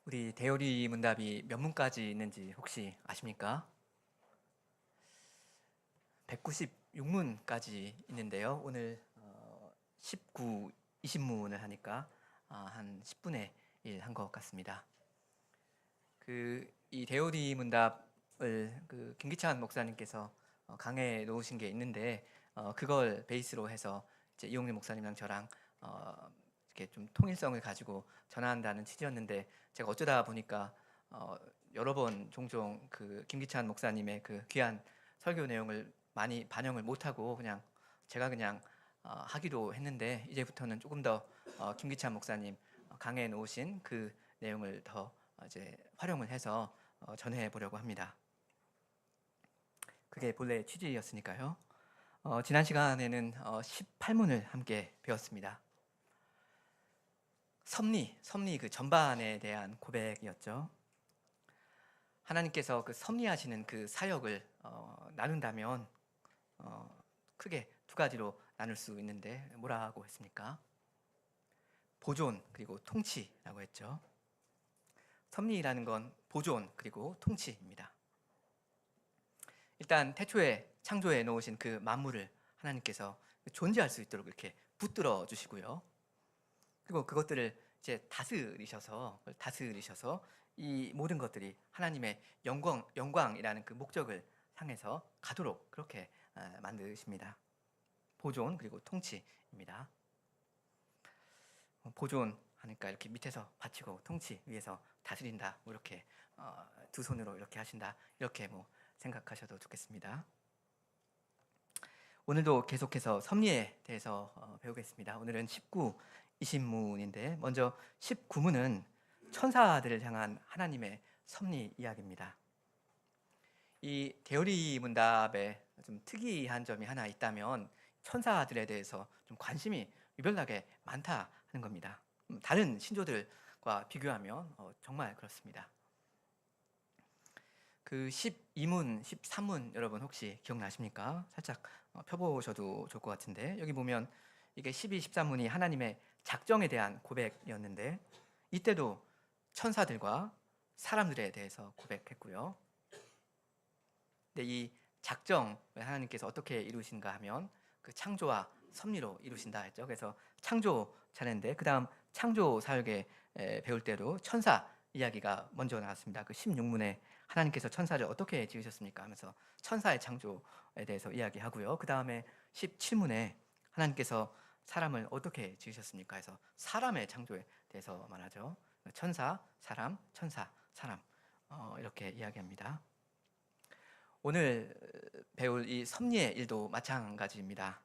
우리 대요리 문답이 몇 문까지 있는지 혹시 아십니까? 196문까지 있는데요. 오늘 19, 20문을 하니까 한 10분의 1 한 것 같습니다. 이 대요리 문답을 김기찬 목사님께서 강해 놓으신 게 있는데 그걸 베이스로 해서 이제 이용래 목사님이랑 저랑 이렇게 좀 통일성을 가지고 전환한다는 취지였는데 제가 어쩌다 보니까 여러 번 종종 김기찬 목사님의 그 귀한 설교 내용을 많이 반영을 못하고 제가 하기로 했는데 이제부터는 조금 더 김기찬 목사님 강해 놓으신 그 내용을 더 이제 활용을 해서 전해 보려고 합니다. 그게 본래 취지였으니까요. 지난 시간에는 18문을 함께 배웠습니다. 섭리 그 전반에 대한 고백이었죠. 하나님께서 그 섭리하시는 그 사역을 나눈다면 크게 두 가지로 나눌 수 있는데 뭐라고 했습니까? 보존 그리고 통치라고 했죠. 섭리라는 건 보존 그리고 통치입니다. 일단 태초에 창조해 놓으신 그 만물을 하나님께서 존재할 수 있도록 이렇게 붙들어 주시고요. 그리고 그것들을 이제 다스리셔서 이 모든 것들이 하나님의 영광이라는 그 목적을 향해서 가도록 그렇게 만드십니다. 보존 그리고 통치입니다. 보존하니까 이렇게 밑에서 받치고 통치 위에서 다스린다. 뭐 이렇게 두 손으로 이렇게 하신다. 이렇게 뭐 생각하셔도 좋겠습니다. 오늘도 계속해서 섭리에 대해서 배우겠습니다. 오늘은 19, 20문인데 먼저 19문은 천사들을 향한 하나님의 섭리 이야기입니다. 이 대요리 문답에 좀 특이한 점이 하나 있다면 천사들에 대해서 좀 관심이 유별나게 많다 하는 겁니다. 다른 신조들과 비교하면 정말 그렇습니다. 그 12문, 13문 여러분 혹시 기억나십니까? 살짝 펴보셔도 좋을 것 같은데 여기 보면 이게 12, 13문이 하나님의 작정에 대한 고백이었는데 이때도 천사들과 사람들에 대해서 고백했고요. 근데 이 작정을 하나님께서 어떻게 이루신가 하면 그 창조와 섭리로 이루신다 했죠. 그래서 창조 차례인데 그 다음 창조 사역에 배울 때도 천사 이야기가 먼저 나왔습니다. 그 16문에 하나님께서 천사를 어떻게 지으셨습니까 하면서 천사의 창조에 대해서 이야기하고요. 그 다음에 17문에 하나님께서 사람을 어떻게 지으셨습니까 해서 사람의 창조에 대해서 말하죠. 천사, 사람, 천사, 사람 이렇게 이야기합니다. 오늘 배울 이 섭리의 일도 마찬가지입니다.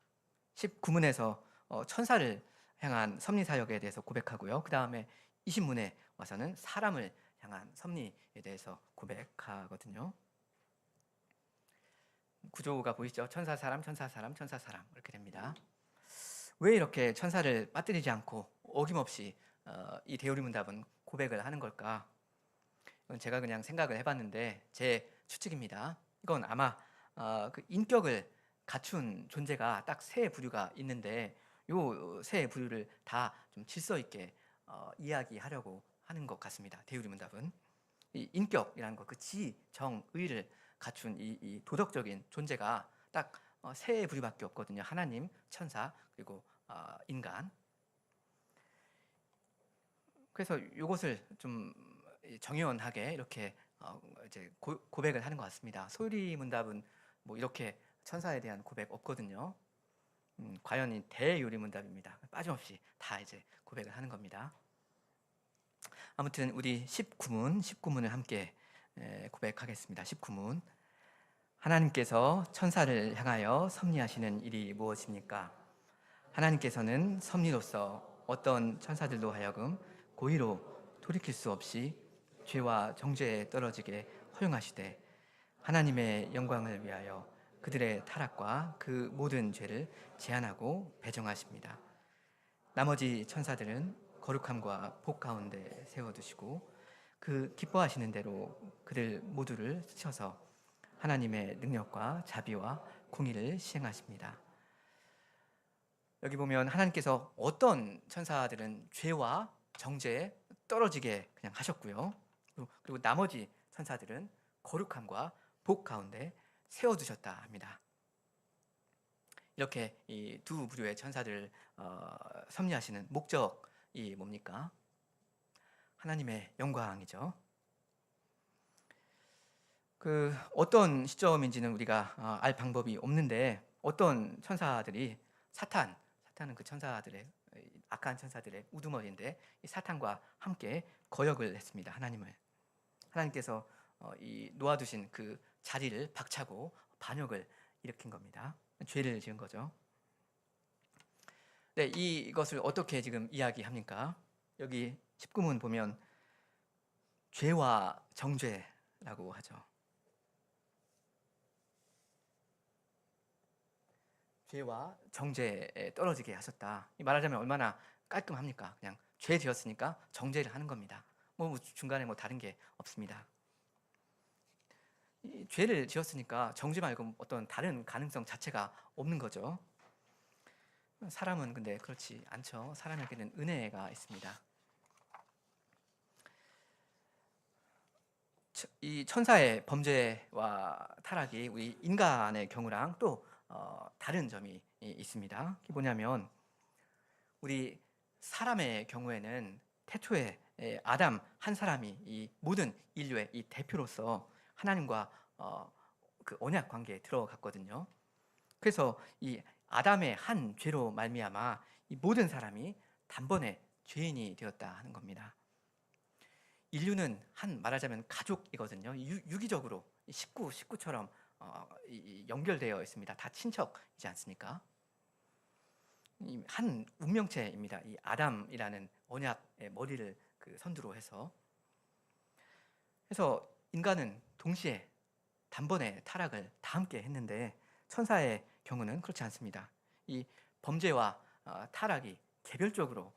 19문에서 천사를 향한 섭리 사역에 대해서 고백하고요. 그 다음에 20문에 와서는 사람을 향한 섭리에 대해서 고백하거든요. 구조가 보이시죠? 천사 사람, 천사 사람, 천사 사람 이렇게 됩니다. 왜 이렇게 천사를 빠뜨리지 않고 어김없이 이 대요리 문답은 고백을 하는 걸까? 이건 제가 그냥 생각을 해봤는데 제 추측입니다. 이건 아마 그 인격을 갖춘 존재가 딱 세 부류가 있는데 요 세 부류를 다 좀 질서 있게 이야기하려고 하는 것 같습니다. 대요리 문답은 이 인격이라는 것, 그 지, 정, 의를 갖춘 이 도덕적인 존재가 딱 세 부류밖에 없거든요. 하나님, 천사, 그리고 인간. 그래서 이것을 좀 정연하게 이렇게 이제 고백을 하는 것 같습니다. 소유리 문답은 뭐 이렇게 천사에 대한 고백 없거든요. 과연 이 대요리 문답입니다. 빠짐없이 다 이제 고백을 하는 겁니다. 아무튼 우리 19문을 함께 고백하겠습니다. 19문. 하나님께서 천사를 향하여 섭리하시는 일이 무엇입니까? 하나님께서는 섭리로서 어떤 천사들로 하여금 고의로 돌이킬 수 없이 죄와 정죄에 떨어지게 허용하시되 하나님의 영광을 위하여 그들의 타락과 그 모든 죄를 제한하고 배정하십니다. 나머지 천사들은 거룩함과 복 가운데 세워두시고 그 기뻐하시는 대로 그들 모두를 쓰셔서 하나님의 능력과 자비와 공의를 시행하십니다. 여기 보면 하나님께서 어떤 천사들은 죄와 정죄에 떨어지게 그냥 하셨고요. 그리고 나머지 천사들은 거룩함과 복 가운데 세워두셨다 합니다. 이렇게 이 두 부류의 천사들을 섭리하시는 목적이 뭡니까? 하나님의 영광이죠. 그 어떤 시점인지는 우리가 알 방법이 없는데 어떤 천사들이 사탄은 그 천사들의 악한 천사들의 우두머리인데 이 사탄과 함께 거역을 했습니다. 하나님께서 이 놓아두신 그 자리를 박차고 반역을 일으킨 겁니다. 죄를 지은 거죠. 네, 이것을 어떻게 지금 이야기합니까? 여기 19문 보면 죄와 정죄라고 하죠. 죄와 정죄에 떨어지게 하셨다. 말하자면 얼마나 깔끔합니까? 그냥 죄 지었으니까 정죄를 하는 겁니다. 뭐 중간에 뭐 다른 게 없습니다. 이 죄를 지었으니까 정죄 말고 어떤 다른 가능성 자체가 없는 거죠. 사람은 근데 그렇지 않죠. 사람에게는 은혜가 있습니다. 이 천사의 범죄와 타락이 우리 인간의 경우랑 또 다른 점이 있습니다. 그게 뭐냐면 우리 사람의 경우에는 태초에 아담 한 사람이 이 모든 인류의 이 대표로서 하나님과 그 언약 관계에 들어갔거든요. 그래서 이 아담의 한 죄로 말미암아 이 모든 사람이 단번에 죄인이 되었다 하는 겁니다. 인류는 말하자면 가족이거든요. 유기적으로 식구처럼 연결되어 있습니다. 다 친척이지 않습니까? 한 운명체입니다. 이 아담이라는 언약의 머리를 그 선두로 해서 인간은 동시에 단번에 타락을 다 함께 했는데 천사의 경우는 그렇지 않습니다. 이 범죄와 타락이 개별적으로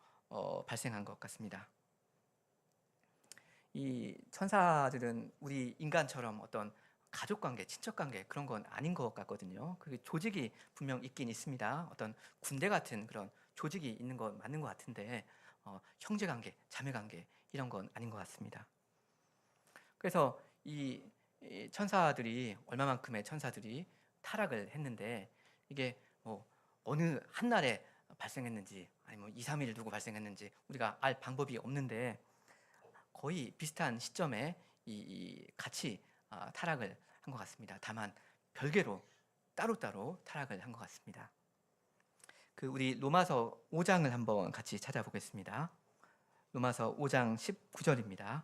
발생한 것 같습니다. 이 천사들은 우리 인간처럼 어떤 가족관계, 친척관계 그런 건 아닌 것 같거든요. 그 조직이 분명 있긴 있습니다. 어떤 군대 같은 그런 조직이 있는 건 맞는 것 같은데 형제관계, 자매관계 이런 건 아닌 것 같습니다. 그래서 이 천사들이 얼마만큼의 천사들이 타락을 했는데 이게 뭐 어느 한 날에 발생했는지 아니면 2, 3일 두고 발생했는지 우리가 알 방법이 없는데 거의 비슷한 시점에 같이 타락을 한 것 같습니다. 다만 별개로 따로따로 타락을 한 것 같습니다. 그 우리 로마서 5장을 한번 같이 찾아보겠습니다. 로마서 5장 19절입니다.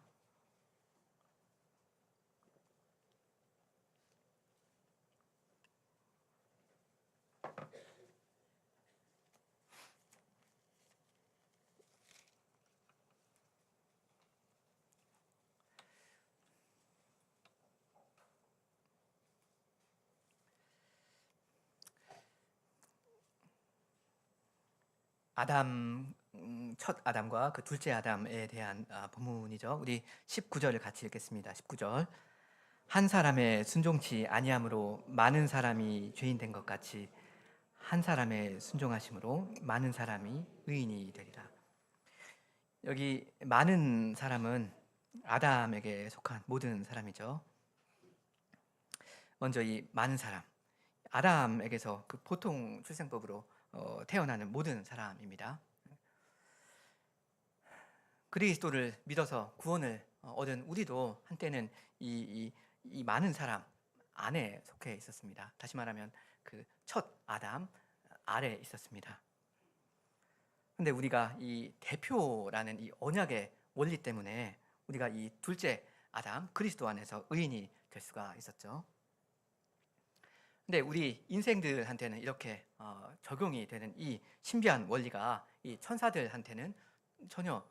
첫 아담과 그 둘째 아담에 대한 본문이죠. 우리 19절을 같이 읽겠습니다. 19절. 한 사람의 순종치 아니함으로 많은 사람이 죄인 된 것 같이 한 사람의 순종하심으로 많은 사람이 의인이 되리라. 여기 많은 사람은 아담에게 속한 모든 사람이죠. 먼저 이 많은 사람, 아담에게서 그 보통 출생법으로 태어나는 모든 사람입니다. 그리스도를 믿어서 구원을 얻은 우리도 한때는 이 많은 사람 안에 속해 있었습니다. 다시 말하면 그 첫 아담 아래 있었습니다. 근데 우리가 이 대표라는 이 언약의 원리 때문에 우리가 이 둘째 아담 그리스도 안에서 의인이 될 수가 있었죠. 근데 우리 인생들한테는 이렇게 적용이 되는 이 신비한 원리가 이 천사들한테는 전혀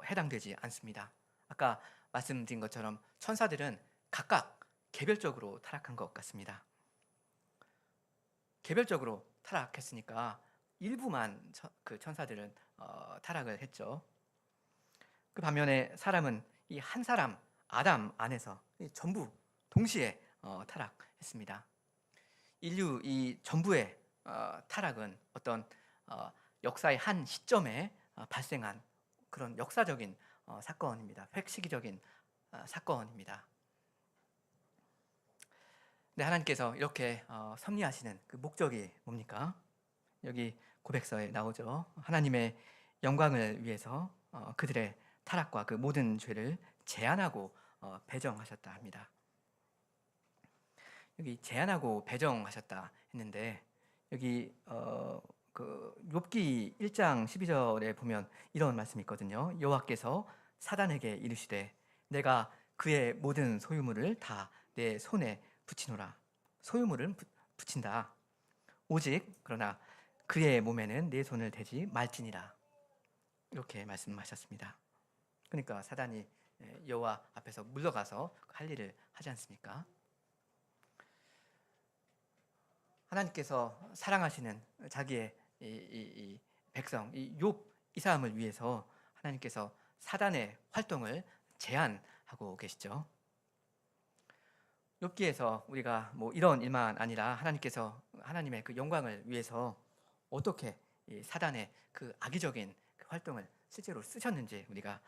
해당되지 않습니다. 아까 말씀드린 것처럼 천사들은 각각 개별적으로 타락한 것 같습니다. 개별적으로 타락했으니까 일부만 그 천사들은 타락을 했죠. 그 반면에 사람은 이 한 사람 아담 안에서 전부 동시에 타락했습니다. 인류 이 전부의 타락은 어떤 역사의 한 시점에 발생한 그런 역사적인 사건입니다. 획시기적인 사건입니다. 네, 하나님께서 이렇게 섭리하시는 그 목적이 뭡니까? 여기 고백서에 나오죠. 하나님의 영광을 위해서 그들의 타락과 그 모든 죄를 제한하고 배정하셨다 합니다. 여기 제한하고 배정하셨다 했는데 여기 그 욥기 1장 12절에 보면 이런 말씀이 있거든요. 여호와께서 사단에게 이르시되 내가 그의 모든 소유물을 다 내 손에 붙이노라. 소유물은 붙인다. 오직 그러나 그의 몸에는 내 손을 대지 말지니라. 이렇게 말씀하셨습니다. 그러니까 사단이 여호와 앞에서 물러가서 할 일을 하지 않습니까? 하나님께서 사랑하시는 자기의 이 백성, 욥 이 사람을 위해서 하나님께서 사단의 활동을 제한하고 계시죠. 욥기에서 우리가 뭐 이런 일만 아니라 하나님께서 하나님의 그 영광을 위해서 어떻게 이 사단의 그 악의적인 그 활동을 실제로 쓰셨는지 우리가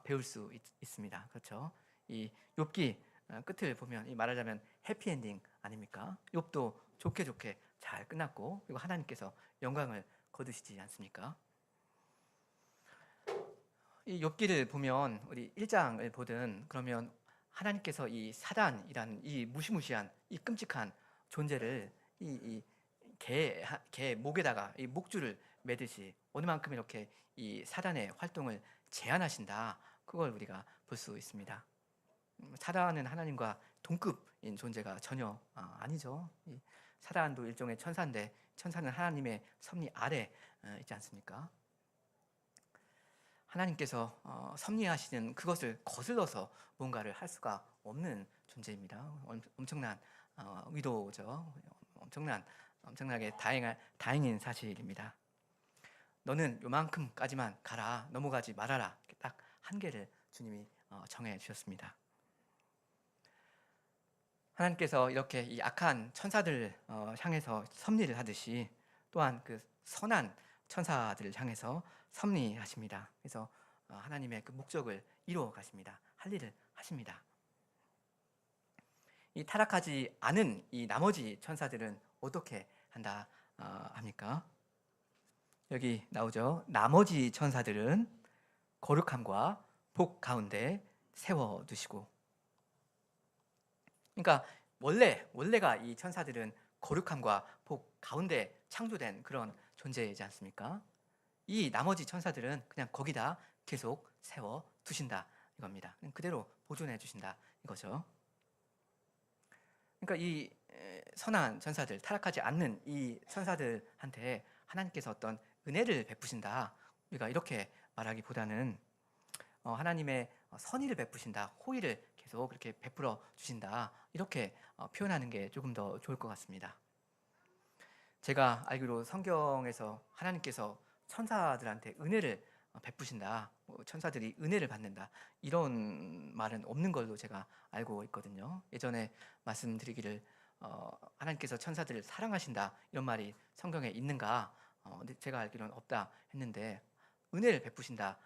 배울 수 있습니다. 그렇죠? 이 욥기 끝을 보면 이 말하자면 해피엔딩 아닙니까? 욥도 좋게 좋게 잘 끝났고 그리고 하나님께서 영광을 거두시지 않습니까? 이 욥기를 보면 우리 1장을 보든 그러면 하나님께서 이 사단이라는 이 무시무시한 이 끔찍한 존재를 개 목에다가 이 목줄을 매듯이 어느 만큼 이렇게 이 사단의 활동을 제한하신다. 그걸 우리가 볼 수 있습니다. 사단은 하나님과 동급인 존재가 전혀 아니죠. 이 사단도 일종의 천사인데 천사는 하나님의 섭리 아래 있지 않습니까? 하나님께서 섭리하시는 그것을 거슬러서 뭔가를 할 수가 없는 존재입니다. 엄청난 위도죠. 엄청나게 다행인 사실입니다. 너는 요만큼까지만 가라, 넘어가지 말아라. 딱 한계를 주님이 정해 주셨습니다. 하나님께서 이렇게 이 악한 천사들을 향해서 섭리를 하듯이 또한 그 선한 천사들을 향해서 섭리하십니다. 그래서 하나님의 그 목적을 이루어 가십니다. 할 일을 하십니다. 이 타락하지 않은 이 나머지 천사들은 어떻게 한다 합니까? 여기 나오죠. 나머지 천사들은 거룩함과 복 가운데 세워 두시고. 그러니까 원래가 이 천사들은 거룩함과 복 가운데 창조된 그런 존재이지 않습니까? 이 나머지 천사들은 그냥 거기다 계속 세워 두신다 이겁니다. 그대로 보존해 주신다 이거죠. 그러니까 이 선한 천사들, 타락하지 않는 이 천사들한테 하나님께서 어떤 은혜를 베푸신다. 우리가 이렇게 말하기보다는 하나님의 선의를 베푸신다, 호의를 계속 그렇게 베풀어 주신다 이렇게 표현하는 게 조금 더 좋을 것 같습니다. 제가 알기로 성경에서 하나님께서 천사들한테 은혜를 베푸신다, 천사들이 은혜를 받는다 이런 말은 없는 걸로 제가 알고 있거든요. 예전에 말씀드리기를 하나님께서 천사들을 사랑하신다 이런 말이 성경에 있는가? 근데 제가 알기로는 없다 했는데 은혜를 베푸신다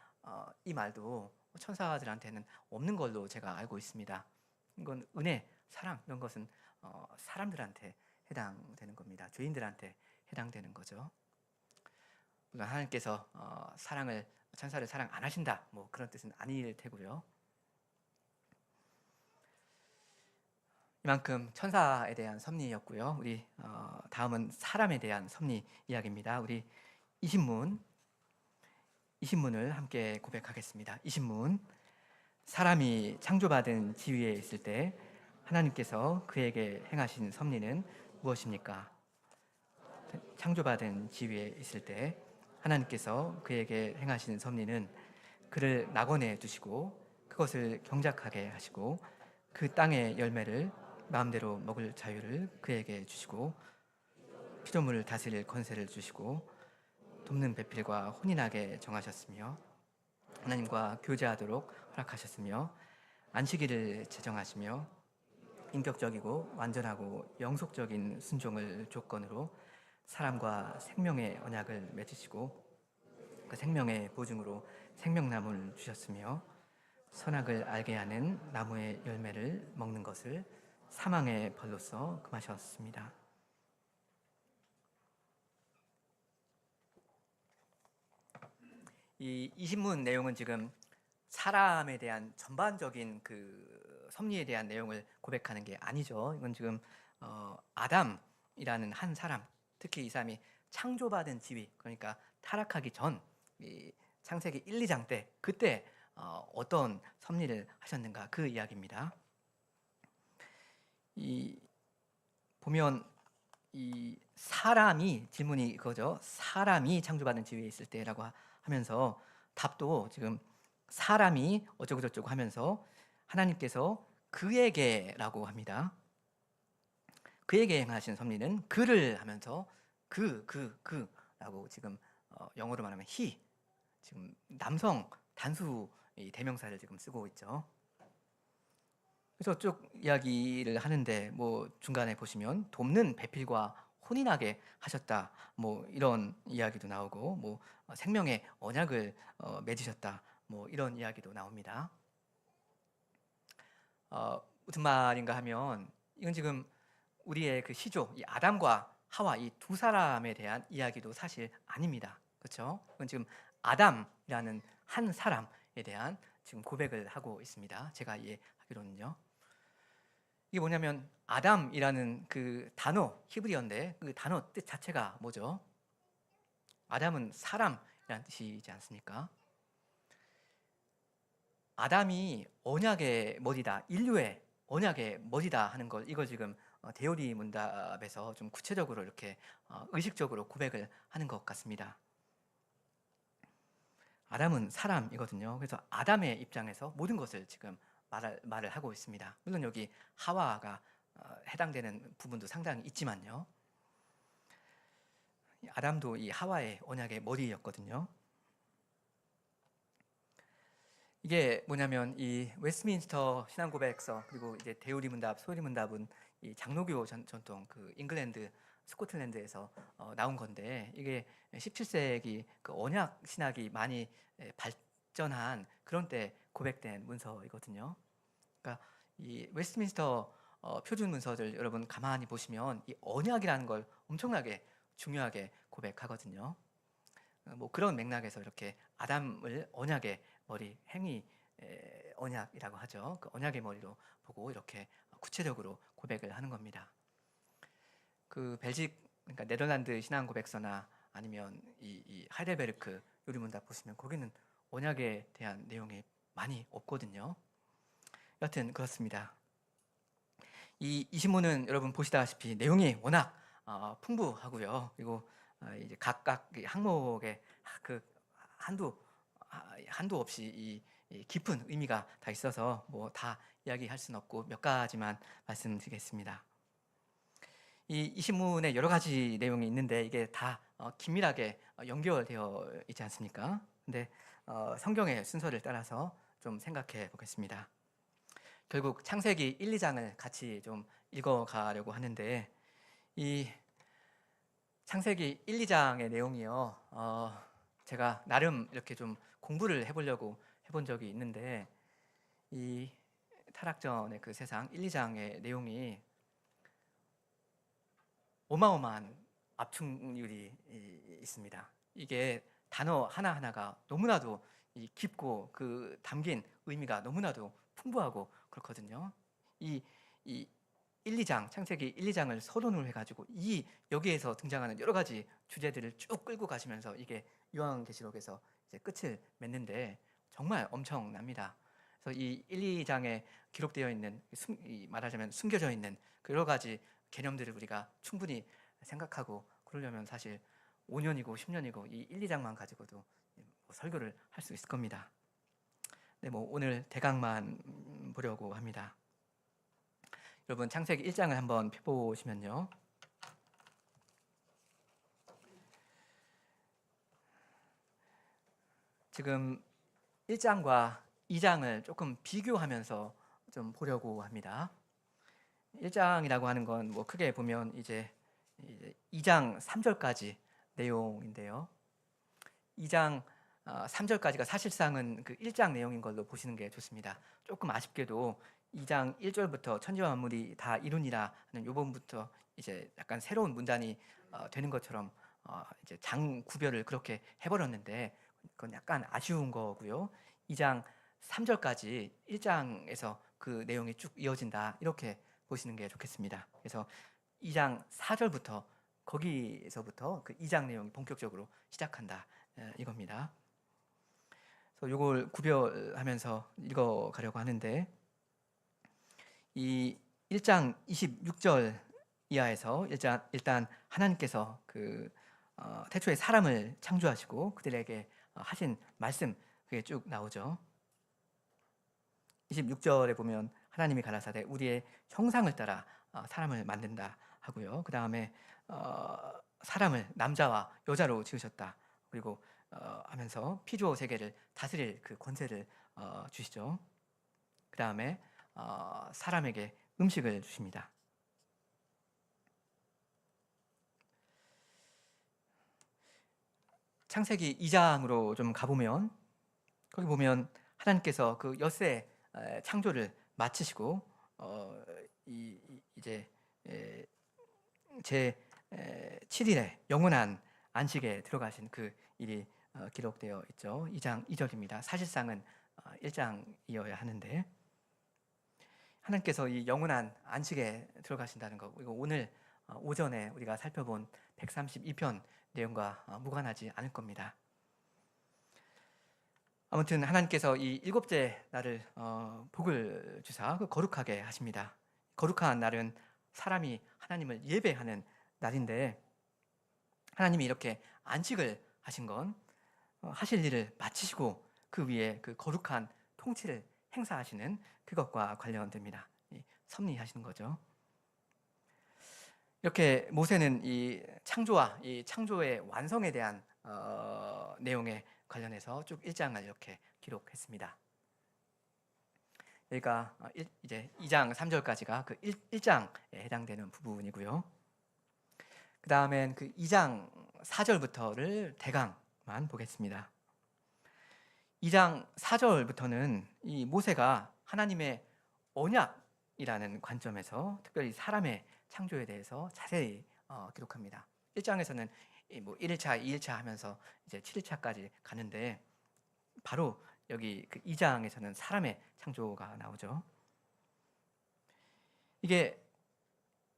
이 말도 천사들한테는 없는 걸로 제가 알고 있습니다. 이건 은혜, 사랑 이런 것은 사람들한테 해당되는 겁니다. 죄인들한테 해당되는 거죠. 물론 하나님께서 천사를 사랑 안 하신다 뭐 그런 뜻은 아닐 테고요. 이만큼 천사에 대한 섭리였고요. 우리 다음은 사람에 대한 섭리 이야기입니다. 우리 이신문을 함께 고백하겠습니다. 이신문. 사람이 창조받은 지위에 있을 때 하나님께서 그에게 행하신 섭리는 무엇입니까? 창조받은 지위에 있을 때 하나님께서 그에게 행하신 섭리는 그를 낙원에 두시고 그것을 경작하게 하시고 그 땅의 열매를 마음대로 먹을 자유를 그에게 주시고 피조물을 다스릴 권세를 주시고 돕는 배필과 혼인하게 정하셨으며 하나님과 교제하도록 허락하셨으며 안식일을 제정하시며 인격적이고 완전하고 영속적인 순종을 조건으로 사람과 생명의 언약을 맺으시고 그 생명의 보증으로 생명나무를 주셨으며 선악을 알게 하는 나무의 열매를 먹는 것을 사망의 벌로서 금하셨습니다. 이 신문 내용은 지금 사람에 대한 전반적인 그 섭리에 대한 내용을 고백하는 게 아니죠. 이건 지금 아담이라는 한 사람, 특히 이 사람이 창조받은 지위, 그러니까 타락하기 전 이 창세기 1, 2장 때 그때 어떤 섭리를 하셨는가 그 이야기입니다. 이 보면 이 사람이 질문이 그거죠. 사람이 창조받은 지위에 있을 때라고 하면서 답도 지금 사람이 어쩌고 저쩌고 하면서 하나님께서 그에게라고 합니다. 그에게 행하신 섭리는 그를 하면서 그라고 지금 영어로 말하면 he, 지금 남성 단수 대명사를 지금 쓰고 있죠. 그래서 쭉 이야기를 하는데 뭐 중간에 보시면 돕는 배필과 혼인하게 하셨다, 뭐 이런 이야기도 나오고, 뭐 생명의 언약을 맺으셨다, 뭐 이런 이야기도 나옵니다. 무슨 말인가 하면 이건 지금 우리의 그 시조, 이 아담과 하와 이 두 사람에 대한 이야기도 사실 아닙니다. 그렇죠? 이건 지금 아담이라는 한 사람에 대한 지금 고백을 하고 있습니다. 제가 이해하기로는요. 이게 뭐냐면 아담이라는 그 단어, 히브리어인데 그 단어 뜻 자체가 뭐죠? 아담은 사람이라는 뜻이지 않습니까? 아담이 언약의 머리다, 인류의 언약의 머리다 하는 걸, 이걸 지금 데오리 문답에서 좀 구체적으로 이렇게 의식적으로 고백을 하는 것 같습니다. 아담은 사람이거든요. 그래서 아담의 입장에서 모든 것을 지금 말을 하고 있습니다. 물론 여기 하와가 해당되는 부분도 상당히 있지만요. 아담도 이 하와의 언약의 머리였거든요. 이게 뭐냐면 이 웨스트민스터 신앙고백서 그리고 이제 데오리 문답, 소리 문답은 이 장로교 전통 그 잉글랜드, 스코틀랜드에서 나온 건데, 이게 17세기 그 언약 신학이 많이 발전한 그런 때 고백된 문서이거든요. 그러니까 이 웨스트민스터 표준 문서들 여러분 가만히 보시면 이 언약이라는 걸 엄청나게 중요하게 고백하거든요. 뭐 그런 맥락에서 이렇게 아담을 언약의 머리, 행위 언약이라고 하죠. 그 언약의 머리로 보고 이렇게 구체적으로 고백을 하는 겁니다. 그 벨직, 그러니까 네덜란드 신앙 고백서나 아니면 이 하이델베르크 요리문답 보시면 거기는 언약에 대한 내용이 많이 없거든요. 여튼 그렇습니다. 이 신문은 여러분 보시다시피 내용이 워낙 풍부하고요. 그리고 이제 각각 항목에 그 한도 없이 이 깊은 의미가 다 있어서 뭐 다 이야기할 수는 없고 몇 가지만 말씀드리겠습니다. 이 신문에 여러 가지 내용이 있는데 이게 다 긴밀하게 연결되어 있지 않습니까? 근데 성경의 순서를 따라서 좀 생각해 보겠습니다. 결국 창세기 1, 2장을 같이 좀 읽어가려고 하는데, 이 창세기 1, 2장의 내용이요, 제가 나름 이렇게 좀 공부를 해보려고 해본 적이 있는데, 이 타락전의 그 세상 1, 2장의 내용이 어마어마한 압축률이 있습니다. 이게 단어 하나하나가 너무나도 깊고 그 담긴 의미가 너무나도 풍부하고 그렇거든요. 이 1, 2장, 창세기 1, 2장을 서론을 해가지고 여기에서 등장하는 여러 가지 주제들을 쭉 끌고 가시면서 이게 요한계시록에서 이제 끝을 맺는데 정말 엄청납니다. 그래서 이 1, 2장에 기록되어 있는 말하자면 숨겨져 있는 그 여러 가지 개념들을 우리가 충분히 생각하고 그러려면 사실 5년이고 10년이고 이 1, 2장만 가지고도 설교를 할 수 있을 겁니다. 네, 뭐 오늘 대강만 보려고 합니다. 여러분 창세기 1장을 한번 펴보시면요. 지금 1장과 2장을 조금 비교하면서 좀 보려고 합니다. 1장이라고 하는 건 뭐 크게 보면 이제 2장 3절까지 내용인데요. 2장 3절까지가 사실상은 그 1장 내용인 걸로 보시는 게 좋습니다. 조금 아쉽게도 2장 1절부터 천지와 만물이 다 이루니라 하는 요 부분부터 이제 약간 새로운 문단이 되는 것처럼 이제 장 구별을 그렇게 해버렸는데 그건 약간 아쉬운 거고요. 2장 3절까지 1장에서 그 내용이 쭉 이어진다 이렇게 보시는 게 좋겠습니다. 그래서 2장 4절부터 거기에서부터 그 2장 내용이 본격적으로 시작한다 이겁니다. 그래서 이걸 구별하면서 읽어가려고 하는데 이 1장 26절 이하에서 일단 하나님께서 그 태초에 사람을 창조하시고 그들에게 하신 말씀 그게 쭉 나오죠. 26절에 보면 하나님이 가라사대 우리의 형상을 따라 사람을 만든다 하고요. 그 다음에 사람을 남자와 여자로 지으셨다. 그리고 하면서 피조 세계를 다스릴 그 권세를 주시죠. 그 다음에 사람에게 음식을 주십니다. 창세기 2장으로 좀 가보면 거기 보면 하나님께서 그 엿새 창조를 마치시고 이제 제 7일에 영원한 안식에 들어가신 그 일이 기록되어 있죠. 2장 2절입니다. 사실상은 1장이어야 하는데 하나님께서 이 영원한 안식에 들어가신다는 거 이거 오늘 오전에 우리가 살펴본 132편 내용과 무관하지 않을 겁니다. 아무튼 하나님께서 이 일곱째 날을 복을 주사 거룩하게 하십니다. 거룩한 날은 사람이 하나님을 예배하는 날인데 하나님이 이렇게 안식을 하신 건 하실 일을 마치시고 그 위에 그 거룩한 통치를 행사하시는 그것과 관련됩니다. 섭리하시는 거죠. 이렇게 모세는 이 창조와 이 창조의 완성에 대한 내용에 관련해서 쭉 1장을 이렇게 기록했습니다. 여기가 이제 2장 3절까지가 그 1장에 해당되는 부분이고요. 그 다음엔 그 2장 4절부터를 대강만 보겠습니다. 2장 4절부터는 이 모세가 하나님의 언약이라는 관점에서 특별히 사람의 창조에 대해서 자세히 기록합니다. 1장에서는 뭐 1일차, 2일차 하면서 이제 7일차까지 가는데 바로 여기 그 2장에서는 사람의 창조가 나오죠. 이게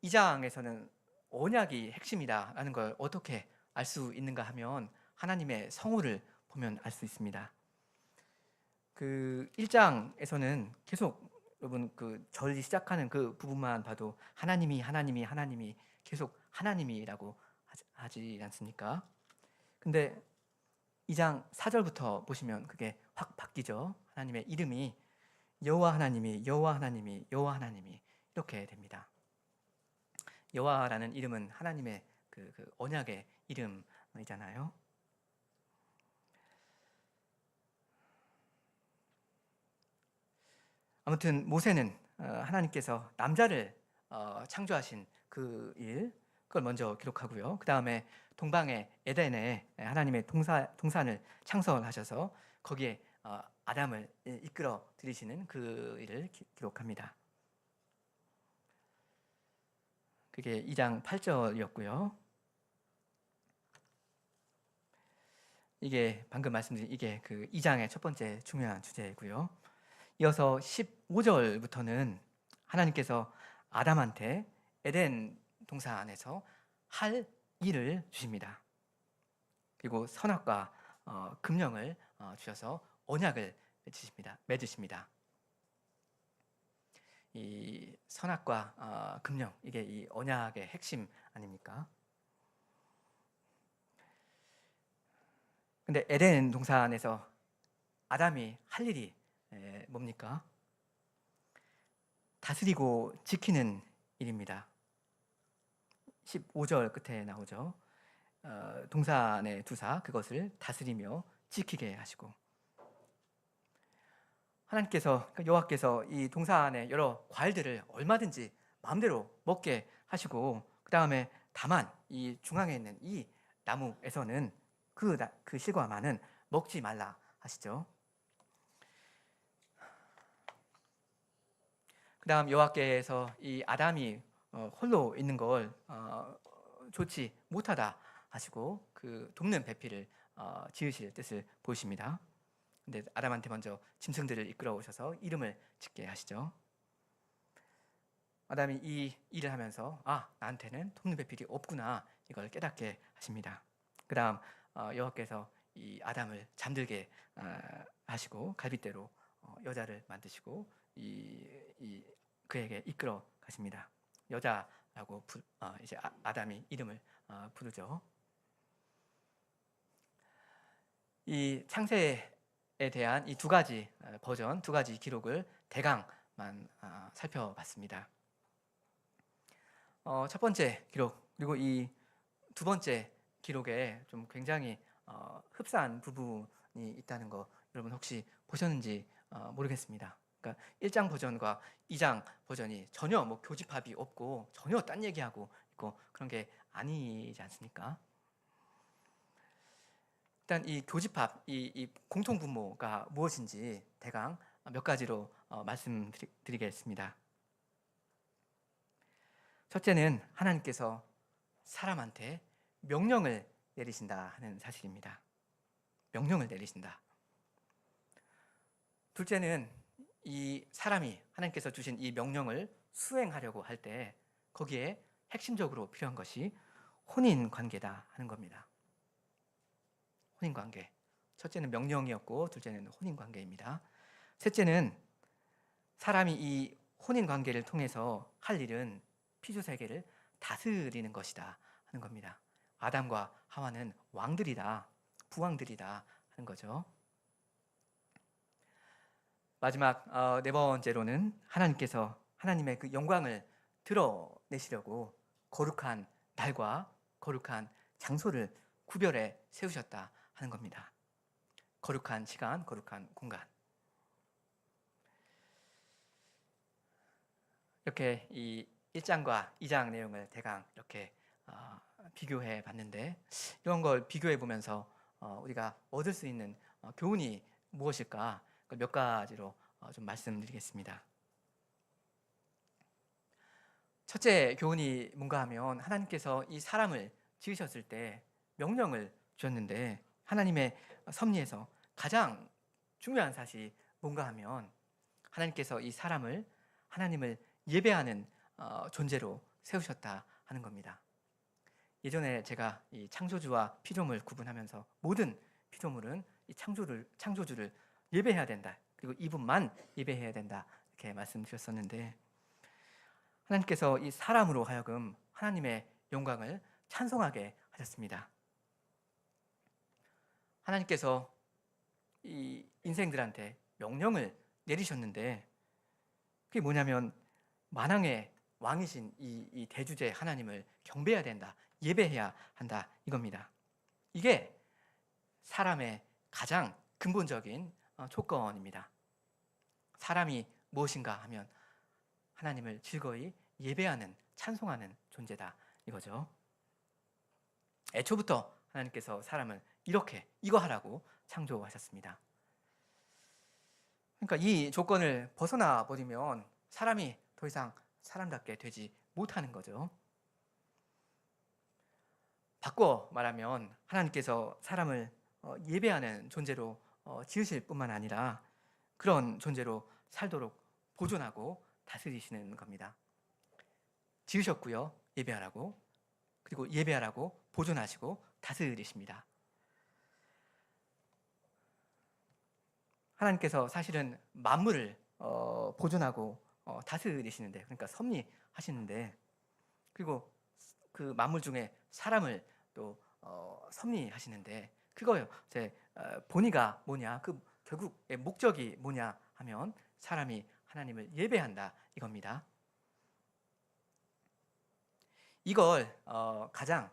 2장에서는 언약이 핵심이다라는 걸 어떻게 알 수 있는가 하면 하나님의 성호를 보면 알 수 있습니다. 그 1장에서는 계속 여러분 그 절이 시작하는 그 부분만 봐도 하나님이 계속 하나님이라고 하지 않습니까? 근데 2장 4절부터 보시면 그게 확 바뀌죠. 하나님의 이름이 여호와 하나님이 이렇게 됩니다. 여호와라는 이름은 하나님의 그 언약의 이름이잖아요. 아무튼 모세는 하나님께서 남자를 창조하신 그 일 그걸 먼저 기록하고요. 그 다음에 동방의 에덴에 하나님의 동산을 창설하셔서 거기에 아담을 이끌어 들이시는 그 일을 기록합니다. 그게 2장 8절이었고요. 이게 방금 말씀드린 이게 그 2장의 첫 번째 중요한 주제이고요. 이어서 15절부터는 하나님께서 아담한테 에덴 동산에서 할 일을 주십니다. 그리고 선악과 금령을 주셔서 언약을 맺으십니다. 이 선악과 금령 이게 이 언약의 핵심 아닙니까? 근데 에덴 동산에서 아담이 할 일이 뭡니까? 다스리고 지키는 일입니다. 15절 끝에 나오죠. 동산의 두사 그것을 다스리며 지키게 하시고 하나님께서 여호와께서 이 동산의 여러 과일들을 얼마든지 마음대로 먹게 하시고 그 다음에 다만 이 중앙에 있는 이 나무에서는 그 실과 많은 먹지 말라 하시죠. 그 다음 여호와께서 이 아담이 홀로 있는 걸 좋지 못하다 하시고 그 돕는 배필을 지으실 뜻을 보이십니다. 근데 아담한테 먼저 짐승들을 이끌어 오셔서 이름을 짓게 하시죠. 아담이 이 일을 하면서 나한테는 돕는 배필이 없구나 이걸 깨닫게 하십니다. 그 다음 여호와께서 이 아담을 잠들게 하시고 갈빗대로 여자를 만드시고 그에게 이끌어 가십니다. 여자라고 이제 아담이 이름을 부르죠. 이 창세에 대한 이 두 가지 버전, 두 가지 기록을 대강만 살펴봤습니다. 첫 번째 기록 그리고 이 두 번째 기록에 좀 굉장히 흡사한 부분이 있다는 거 여러분 혹시 보셨는지 모르겠습니다. 그러니까 1장 버전과 2장 버전이 전혀 뭐 교집합이 없고 전혀 딴 얘기하고 있고 그런 게 아니지 않습니까? 일단 이 교집합, 이 공통 분모가 무엇인지 대강 몇 가지로 말씀드리겠습니다. 첫째는 하나님께서 사람한테 명령을 내리신다 하는 사실입니다. 명령을 내리신다. 둘째는 이 사람이 하나님께서 주신 이 명령을 수행하려고 할 때 거기에 핵심적으로 필요한 것이 혼인관계다 하는 겁니다. 혼인관계. 첫째는 명령이었고 둘째는 혼인관계입니다. 셋째는 사람이 이 혼인관계를 통해서 할 일은 피조세계를 다스리는 것이다 하는 겁니다. 아담과 하와는 왕들이다, 부왕들이다 하는 거죠. 마지막 네 번째로는 하나님께서 하나님의 그 영광을 드러내시려고 거룩한 날과 거룩한 장소를 구별해 세우셨다 하는 겁니다. 거룩한 시간, 거룩한 공간. 이렇게 이 1장과 2장 내용을 대강 이렇게 비교해 봤는데 이런 걸 비교해 보면서 우리가 얻을 수 있는 교훈이 무엇일까 몇 가지로 좀 말씀드리겠습니다. 첫째 교훈이 뭔가 하면 하나님께서 이 사람을 지으셨을 때 명령을 주셨는데 하나님의 섭리에서 가장 중요한 사실이 뭔가 하면 하나님께서 이 사람을 하나님을 예배하는 존재로 세우셨다 하는 겁니다. 예전에 제가 이 창조주와 피조물 구분하면서 모든 피조물은 이 창조주를 예배해야 된다. 그리고 이분만 예배해야 된다. 이렇게 말씀드렸었는데 하나님께서 이 사람으로 하여금 하나님의 영광을 찬송하게 하셨습니다. 하나님께서 이 인생들한테 명령을 내리셨는데 그게 뭐냐면 만왕의 왕이신 이 대주제 하나님을 경배해야 된다. 예배해야 한다. 이겁니다. 이게 사람의 가장 근본적인 조건입니다. 사람이 무엇인가 하면 하나님을 즐거이 예배하는 찬송하는 존재다 이거죠. 애초부터 하나님께서 사람을 이거 하라고 창조하셨습니다. 그러니까 이 조건을 벗어나 버리면 사람이 더 이상 사람답게 되지 못하는 거죠. 바꿔 말하면 하나님께서 사람을 예배하는 존재로 지으실 뿐만 아니라 그런 존재로 살도록 보존하고 다스리시는 겁니다. 지으셨고요. 예배하라고. 그리고 예배하라고 보존하시고 다스리십니다. 하나님께서 사실은 만물을 보존하고 다스리시는데 그러니까 섭리하시는데 그리고 그 만물 중에 사람을 또 섭리하시는데 그거요. 제 본의가 뭐냐 그 결국의 목적이 뭐냐 하면 사람이 하나님을 예배한다 이겁니다. 이걸 가장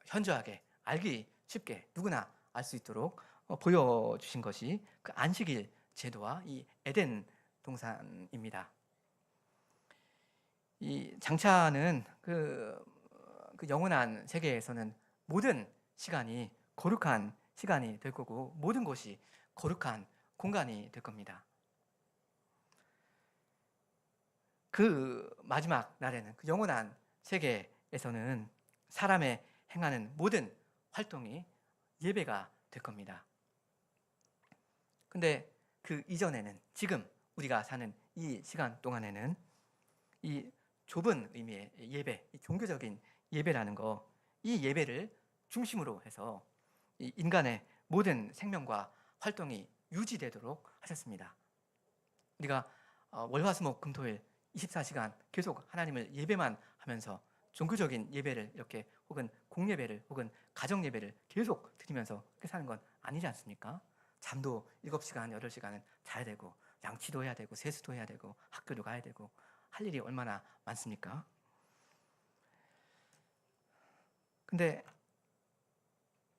현저하게 알기 쉽게 누구나 알 수 있도록 보여주신 것이 그 안식일 제도와 이 에덴 동산입니다. 이 장차는 그 영원한 세계에서는 모든 시간이 거룩한 시간이 될 거고 모든 것이 거룩한 공간이 될 겁니다. 그 마지막 날에는 그 영원한 세계에서는 사람의 행하는 모든 활동이 예배가 될 겁니다. 근데 그 이전에는 지금 우리가 사는 이 시간 동안에는 이 좁은 의미의 예배, 이 종교적인 예배라는 거, 이 예배를 중심으로 해서 이 인간의 모든 생명과 활동이 유지되도록 하셨습니다. 우리가 월화수목 금토일 24시간 계속 하나님을 예배만 하면서 종교적인 예배를 이렇게 혹은 공예배를 혹은 가정예배를 계속 드리면서 그렇게 사는 건 아니지 않습니까? 잠도 7시간, 8시간은 자야 되고 양치도 해야 되고 세수도 해야 되고 학교도 가야 되고 할 일이 얼마나 많습니까? 근데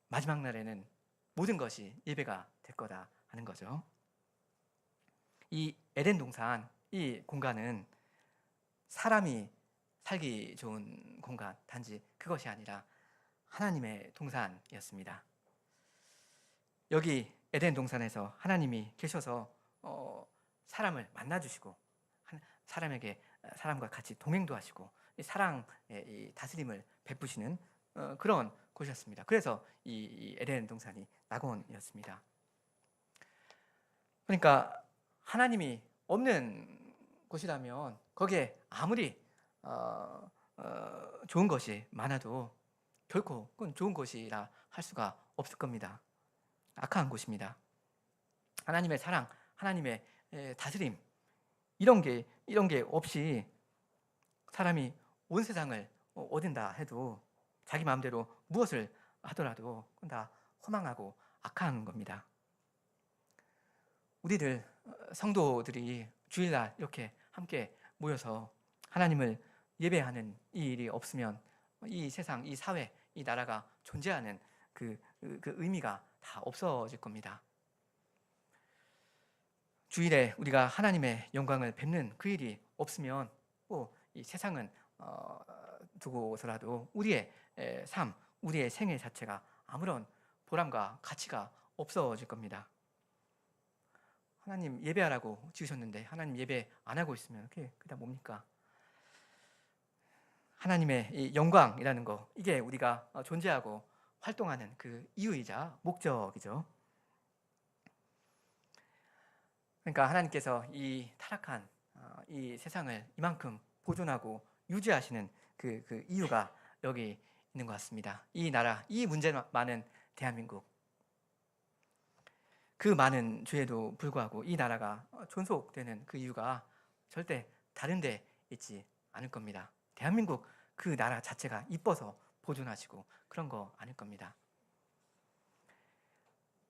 마지막 날에는 모든 것이 예배가 될 거다 하는 거죠. 이 에덴 동산, 이 공간은 사람이 살기 좋은 공간, 단지 그것이 아니라 하나님의 동산이었습니다. 여기 에덴 동산에서 하나님이 계셔서 사람을 만나주시고 사람에게 사람과 같이 동행도 하시고 사랑의 이 다스림을 베푸시는 그런 곳이었습니다. 그래서 이 에덴 동산이 낙원이었습니다. 그러니까 하나님이 없는 곳이라면 거기에 아무리 좋은 것이 많아도 결코 그건 좋은 곳이라 할 수가 없을 겁니다. 악한 곳입니다. 하나님의 사랑, 하나님의 다스림 이런 게 없이 사람이 온 세상을 얻은다 해도 자기 마음대로 무엇을 하더라도 그건 다 허망하고 악한 겁니다. 우리들 성도들이 주일날 이렇게 함께 모여서 하나님을 예배하는 이 일이 없으면 이 세상, 이 사회, 이 나라가 존재하는 그 의미가 다 없어질 겁니다. 주일에 우리가 하나님의 영광을 뵙는 그 일이 없으면 이 세상은 두고서라도 우리의 삶, 우리의 생애 자체가 아무런 보람과 가치가 없어질 겁니다. 하나님 예배하라고 지으셨는데 하나님 예배 안 하고 있으면 그게 다 뭡니까? 하나님의 이 영광이라는 거, 이게 우리가 존재하고 활동하는 그 이유이자 목적이죠. 그러니까 하나님께서 이 타락한 이 세상을 이만큼 보존하고 유지하시는 그 이유가 여기 있는 것 같습니다. 이 나라, 이 문제 많은 대한민국, 그 많은 죄에도 불구하고 이 나라가 존속되는 그 이유가 절대 다른 데 있지 않을 겁니다. 대한민국 그 나라 자체가 이뻐서 보존하시고 그런 거 아닐 겁니다.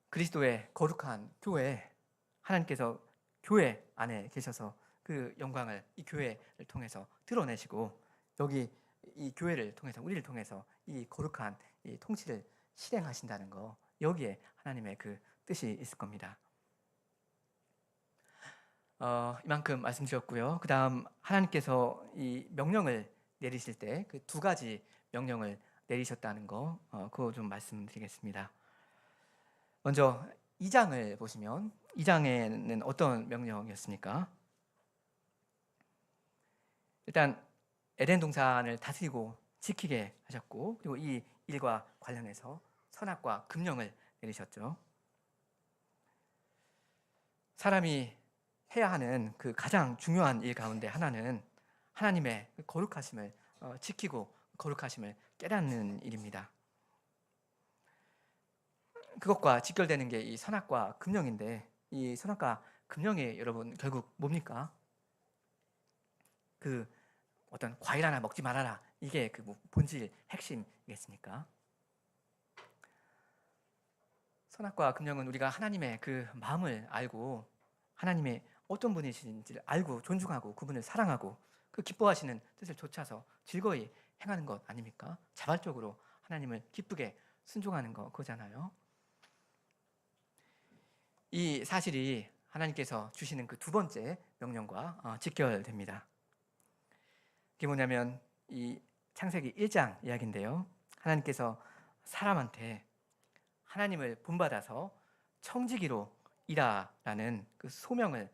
그리스도의 거룩한 교회, 하나님께서 교회 안에 계셔서 그 영광을 이 교회를 통해서 드러내시고 여기 이 교회를 통해서 우리를 통해서 이 거룩한 이 통치를 실행하신다는 거, 여기에 하나님의 그 뜻이 있을 겁니다. 이만큼 말씀드렸고요. 그 다음 하나님께서 이 명령을 내리실 때 그 2가지 명령을 내리셨다는 거, 그거 좀 말씀드리겠습니다. 먼저 2장을 보시면 2장에는 어떤 명령이었습니까? 일단 에덴 동산을 다스리고 지키게 하셨고, 그리고 이 일과 관련해서 선악과 금령을 내리셨죠. 사람이 해야 하는 그 가장 중요한 일 가운데 하나는 하나님의 거룩하심을 지키고 거룩하심을 깨닫는 일입니다. 그것과 직결되는 게 이 선악과 금령인데, 이 선악과 금령이 여러분 결국 뭡니까? 그 어떤 과일 하나 먹지 말아라, 이게 그 본질 핵심이겠습니까? 선악과 금령은 우리가 하나님의 그 마음을 알고 하나님의 어떤 분이신지를 알고 존중하고 그분을 사랑하고 그 기뻐하시는 뜻을 좇아서 즐거이 행하는 것 아닙니까? 자발적으로 하나님을 기쁘게 순종하는 거, 그거잖아요. 이 사실이 하나님께서 주시는 그 2번째 명령과 직결됩니다. 그게 뭐냐면 이 창세기 1장 이야기인데요. 하나님께서 사람한테 하나님을 본받아서 청지기로 일하라는 그 소명을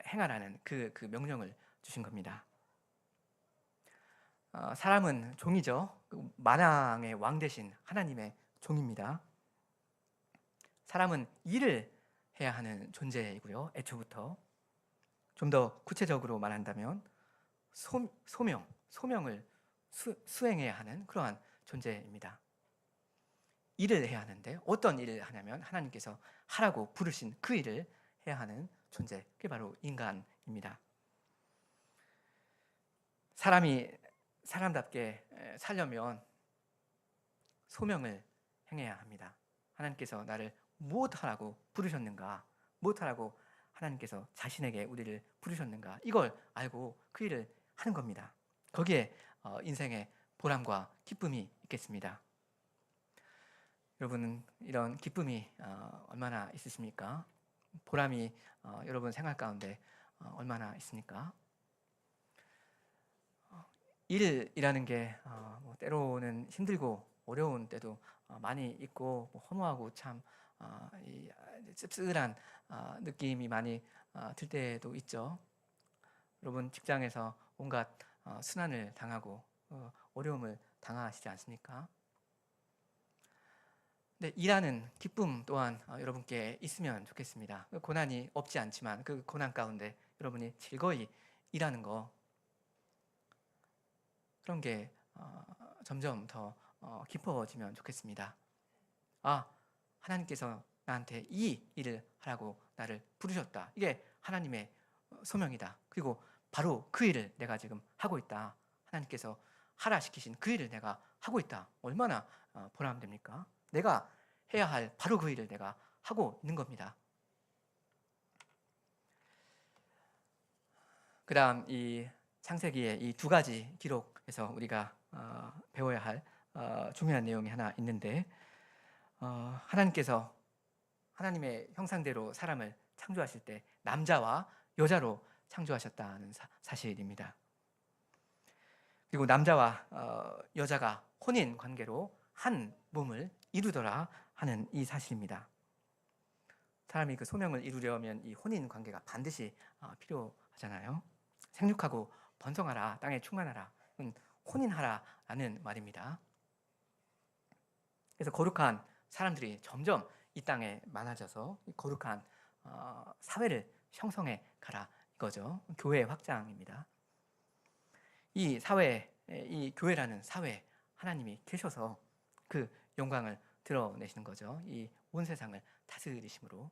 행하라는 그 명령을 주신 겁니다. 사람은 종이죠. 그 만왕의 왕 대신 하나님의 종입니다. 사람은 일을 해야 하는 존재이고요. 애초부터 좀 더 구체적으로 말한다면 소명을 수행해야 하는 그러한 존재입니다. 일을 해야 하는데 어떤 일을 하냐면 하나님께서 하라고 부르신 그 일을 해야 하는 존재, 그게 바로 인간입니다. 사람이 사람답게 살려면 소명을 행해야 합니다. 하나님께서 나를 무엇하라고 부르셨는가, 무엇하라고 하나님께서 자신에게 우리를 부르셨는가, 이걸 알고 그 일을 하는 겁니다. 거기에 인생의 보람과 기쁨이 있겠습니다. 여러분은 이런 기쁨이 얼마나 있으십니까? 보람이 여러분 생활 가운데 얼마나 있습니까? 일이라는 게 때로는 힘들고 어려운 때도 많이 있고 허무하고 참 씁쓸한 느낌이 많이 들 때도 있죠. 여러분 직장에서 온갖 순환을 당하고 어려움을 당하시지 않습니까? 근데 일하는 기쁨 또한 여러분께 있으면 좋겠습니다. 고난이 없지 않지만 그 고난 가운데 여러분이 즐거이 일하는 거, 그런 게 점점 더 깊어지면 좋겠습니다. 하나님께서 나한테 이 일을 하라고 나를 부르셨다. 이게 하나님의 소명이다. 그리고 바로 그 일을 내가 지금 하고 있다. 하나님께서 하라 시키신 그 일을 내가 하고 있다. 얼마나 보람됩니까? 내가 해야 할 바로 그 일을 내가 하고 있는 겁니다. 그 다음 이 창세기의 이 두 가지 기록에서 우리가 배워야 할 중요한 내용이 하나 있는데, 하나님께서 하나님의 형상대로 사람을 창조하실 때 남자와 여자로 창조하셨다는 사실입니다. 그리고 남자와 여자가 혼인 관계로 한 몸을 이루더라 하는 이 사실입니다. 사람이 그 소명을 이루려면 이 혼인 관계가 반드시 필요하잖아요. 생육하고 번성하라, 땅에 충만하라, 혼인하라라는 말입니다. 그래서 거룩한 사람들이 점점 이 땅에 많아져서 거룩한 사회를 형성해 가라, 이거죠. 교회 확장입니다. 이 사회, 이 교회라는 사회, 하나님이 계셔서 그 영광을 드러내시는 거죠. 이 온 세상을 다스리심으로.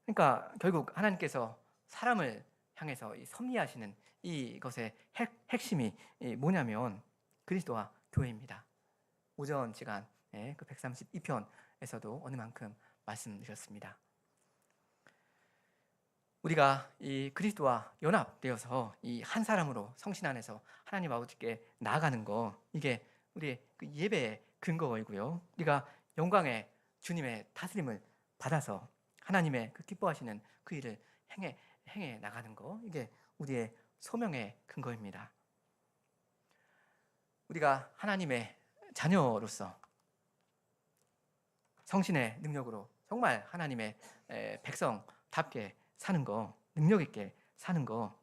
그러니까 결국 하나님께서 사람을 향해서 이 섭리하시는 이것의 핵심이 뭐냐면 그리스도와 교회입니다. 오전 시간에 그 132편에서도 어느 만큼 말씀드렸습니다. 우리가 이 그리스도와 연합되어서 이 한 사람으로 성신 안에서 하나님 아버지께 나아가는 거, 이게 우리의 그 예배의 근거이고요. 우리가 영광의 주님의 다스림을 받아서 하나님의 그 기뻐하시는 그 일을 행해 나가는 거, 이게 우리의 소명의 근거입니다. 우리가 하나님의 자녀로서 성신의 능력으로 정말 하나님의 백성답게 사는 거, 능력 있게 사는 거,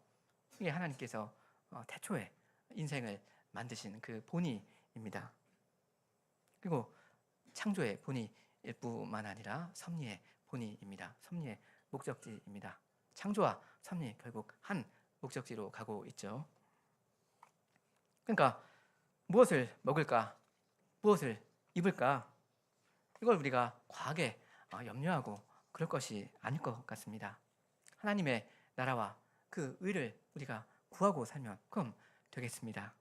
이게 하나님께서 태초에 인생을 만드신 그 본의입니다. 그리고 창조의 본의일 뿐만 아니라 섭리의 본의입니다. 섭리의 목적지입니다. 창조와 섭리, 결국 한 목적지로 가고 있죠. 그러니까 무엇을 먹을까, 무엇을 입을까, 이걸 우리가 과하게 염려하고 그럴 것이 아닐 것 같습니다. 하나님의 나라와 그 의를 우리가 구하고 살면 그럼 되겠습니다.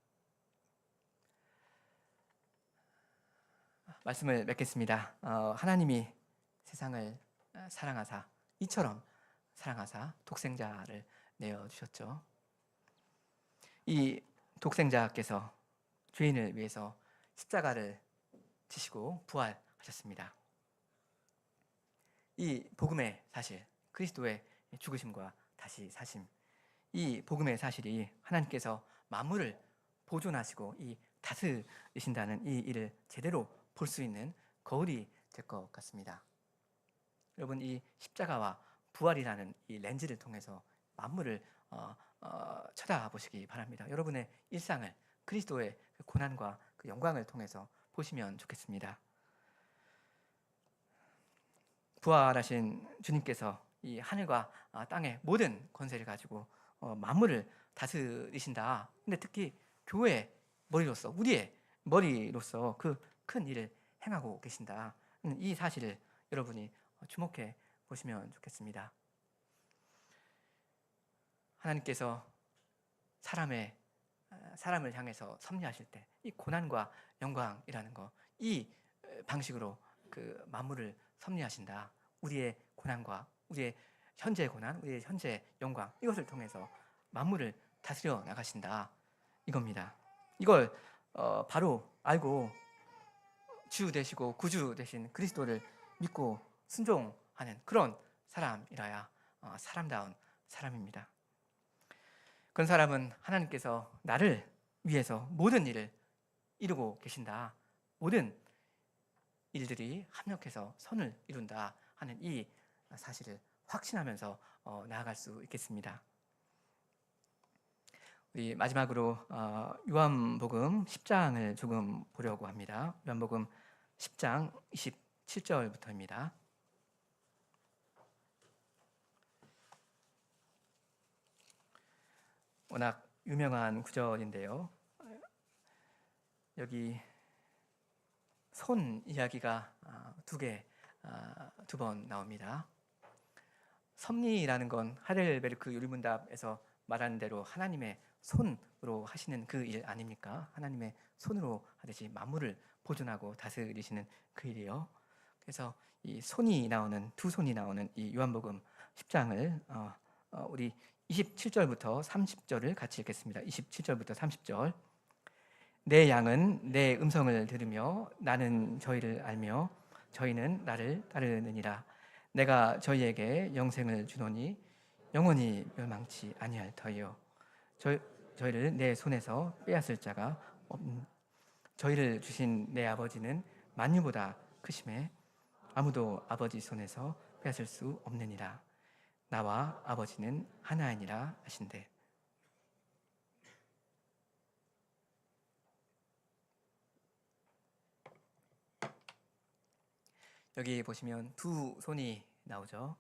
말씀을 맺겠습니다. 하나님이 세상을 사랑하사 이처럼 사랑하사 독생자를 내어주셨죠. 이 독생자께서 죄인을 위해서 십자가를 지시고 부활하셨습니다. 이 복음의 사실, 그리스도의 죽으심과 다시 사심, 이 복음의 사실이 하나님께서 만물을 보존하시고 이 다스리신다는 이 일을 제대로 볼 볼 수 있는 거울이 될 것 같습니다. 여러분, 이 십자가와 부활이라는 이 렌즈를 통해서 만물을 쳐다보시기 바랍니다. 여러분의 일상을 그리스도의 그 고난과 그 영광을 통해서 보시면 좋겠습니다. 부활하신 주님께서 이 하늘과 땅의 모든 권세를 가지고 만물을 다스리신다. 근데 특히 교회의 머리로서, 우리의 머리로서 그 큰 일을 행하고 계신다. 이 사실을 여러분이 주목해 보시면 좋겠습니다. 하나님께서 사람을 향해서 섭리하실 때 이 고난과 영광이라는 거, 이 방식으로 그 만물을 섭리하신다. 우리의 고난과 우리의 현재 고난, 우리의 현재 영광, 이것을 통해서 만물을 다스려 나가신다. 이겁니다. 이걸 바로 알고 주 되시고 구주 되신 그리스도를 믿고 순종하는 그런 사람이라야 사람다운 사람입니다. 그런 사람은 하나님께서 나를 위해서 모든 일을 이루고 계신다. 모든 일들이 합력해서 선을 이룬다 하는 이 사실을 확신하면서 나아갈 수 있겠습니다. 우리 마지막으로 요한복음 10장을 조금 보려고 합니다. 요한복음 10장 27절부터입니다. 워낙 유명한 구절인데요. 여기 손 이야기가 두 번 나옵니다. 섭리라는 건 하델베르크 유리문답에서 말하는 대로 하나님의 손으로 하시는 그 일 아닙니까? 하나님의 손으로 하듯이 만물을 보존하고 다스리시는 그 일이요. 그래서 이 두 손이 나오는 이 요한복음 10장을 우리 27절부터 30절을 같이 읽겠습니다. 27절부터 30절. 내 양은 내 음성을 들으며 나는 저희를 알며 저희는 나를 따르느니라. 내가 저희에게 영생을 주노니 영원히 멸망치 아니할 터이요. 저희를 내 손에서 빼앗을 자가 없는. 저희를 주신 내 아버지는 만유보다 크심에 아무도 아버지 손에서 빼앗을 수 없느니라. 나와 아버지는 하나이니라 하신대. 여기 보시면 두 손이 나오죠.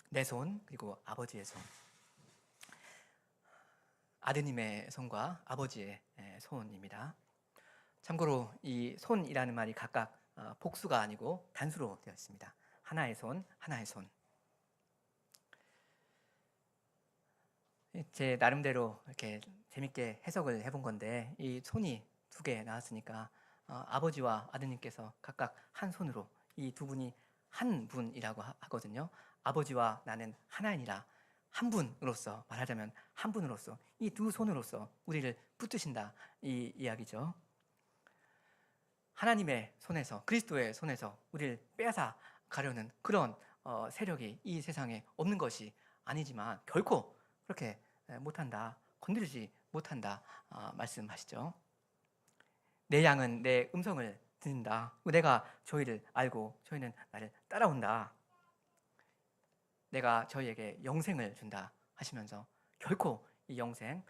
내 손 그리고 아버지의 손. 아드님의 손과 아버지의 손입니다. 참고로 이 손이라는 말이 각각 복수가 아니고 단수로 되어 있습니다. 하나의 손, 하나의 손. 제 나름대로 이렇게 재밌게 해석을 해본 건데 이 손이 두 개 나왔으니까 아버지와 아드님께서 각각 한 손으로 이 두 분이 한 분이라고 하거든요. 아버지와 나는 하나이니라. 한 분으로서 말하자면 한 분으로서 이 두 손으로서 우리를 붙드신다 이 이야기죠. 하나님의 손에서 그리스도의 손에서 우리를 빼앗아 가려는 그런 세력이 이 세상에 없는 것이 아니지만 결코 그렇게 못한다, 건드리지 못한다 말씀하시죠. 내 양은 내 음성을 듣는다. 내가 저희를 알고 저희는 나를 따라온다. 내가 저희에게 영생을 준다 하시면서 결코 이 영생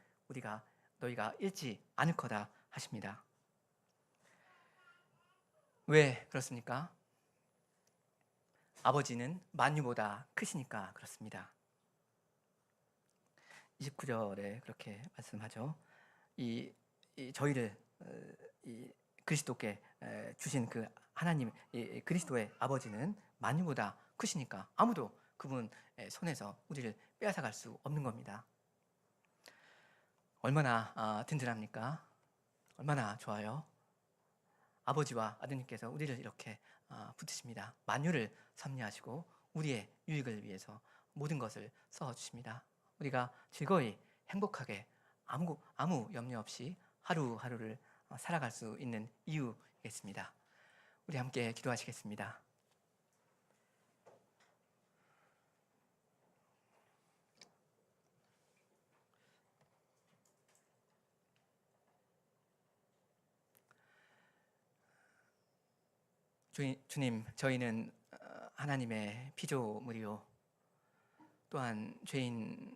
너희가 잃지 않을 거다 하십니다. 왜 그렇습니까? 아버지는 만유보다 크시니까 그렇습니다. 29절에 그렇게 말씀하죠. 저희를 그리스도께 주신 그 하나님 그리스도의 아버지는 만유보다 크시니까 아무도 그분 손에서 우리를 빼앗아갈 수 없는 겁니다. 얼마나 든든합니까? 얼마나 좋아요? 아버지와 아드님께서 우리를 이렇게 붙드십니다. 만유를 섭리하시고 우리의 유익을 위해서 모든 것을 써주십니다. 우리가 즐거이 행복하게 아무 염려 없이 하루하루를 살아갈 수 있는 이유겠습니다. 우리 함께 기도하시겠습니다. 주님, 저희는 하나님의 피조물이요 또한 죄인들이온데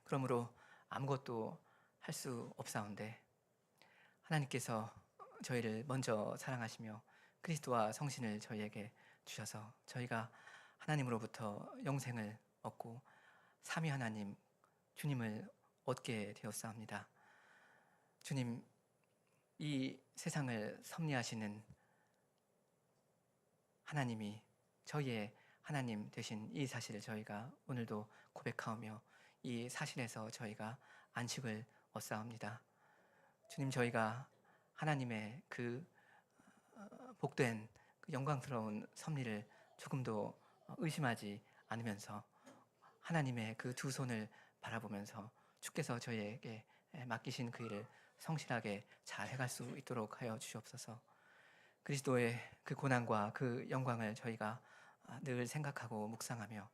그러므로 아무것도 할 수 없사온데 하나님께서 저희를 먼저 사랑하시며 그리스도와 성신을 저희에게 주셔서 저희가 하나님으로부터 영생을 얻고 삼위 하나님 주님을 얻게 되었사옵니다. 주님, 이 세상을 섭리하시는 하나님이 저희의 하나님 되신 이 사실을 저희가 오늘도 고백하오며 이 사실에서 저희가 안식을 얻사옵니다. 주님, 저희가 하나님의 그 복된 그 영광스러운 섭리를 조금도 의심하지 않으면서 하나님의 그 두 손을 바라보면서 주께서 저희에게 맡기신 그 일을 성실하게 잘 해갈 수 있도록 하여 주시옵소서. 그리스도의 그 고난과 그 영광을 저희가 늘 생각하고 묵상하며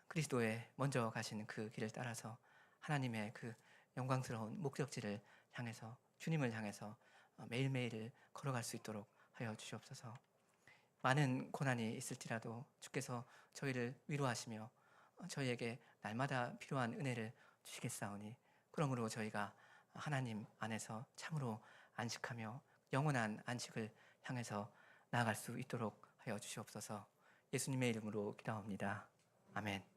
그리스도의 먼저 가신 그 길을 따라서 하나님의 그 영광스러운 목적지를 향해서 주님을 향해서 매일매일을 걸어갈 수 있도록 하여 주시옵소서. 많은 고난이 있을지라도 주께서 저희를 위로하시며 저희에게 날마다 필요한 은혜를 주시겠사오니 그러므로 저희가 하나님 안에서 참으로 안식하며 영원한 안식을 향해서 나아갈 수 있도록 하여 주시옵소서. 예수님의 이름으로 기도합니다. 아멘.